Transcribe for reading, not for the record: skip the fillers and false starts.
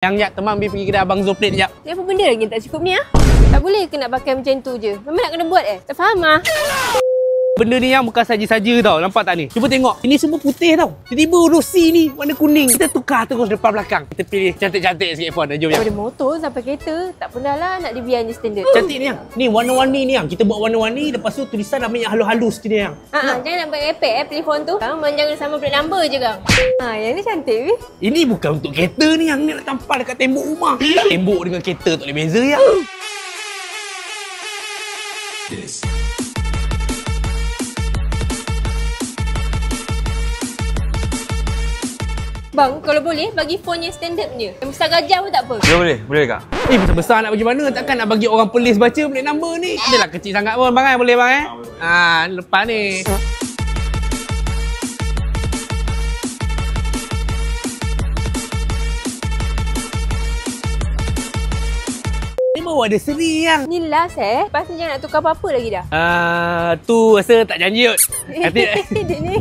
Yang Yak teman pergi kedai Abang Zoplet Yak. Ni apa benda lagi tak cukup ni ah? Tak boleh ke nak pakai macam tu je? Memang nak kena buat Tak faham ah. Benda ni yang bukan saja-saja tau. Nampak tak ni? Cuba tengok. Ini semua putih tau. Tiba-tiba Rossi ni warna kuning. Kita tukar terus depan belakang. Kita pilih cantik-cantik sikit phone. Jom Yak. Daripada motor sampai kereta, tak pernah lah nak dibiar je standard. Cantik ni Yang. Ni warna-warni ni Yang. Kita buat warna-warni. Lepas tu tulisan ambil yang halus-halus je ni Yang. Jangan nak pakai epek telefon tu. Kang jangan sama plate number je kang. Yang ni cantik weh. Ini bukan untuk kereta ni Yang. Ni nak tampal dekat tembok rumah. Tembok dengan kereta tak boleh beza Yang. Bang, kalau boleh bagi phone yang standard punya. Yang besar gajah pun tak apa. Ya boleh kak. Besar-besar nak bagi mana? Takkan nak bagi orang polis baca plate number ni. Adalah kecil sangat pun bang boleh bang lepas ni. Ni baru ada seri Yang. Ni last Lepas ni jangan nak tukar apa-apa lagi dah. Tu rasa tak janji kot. Nanti Dia ni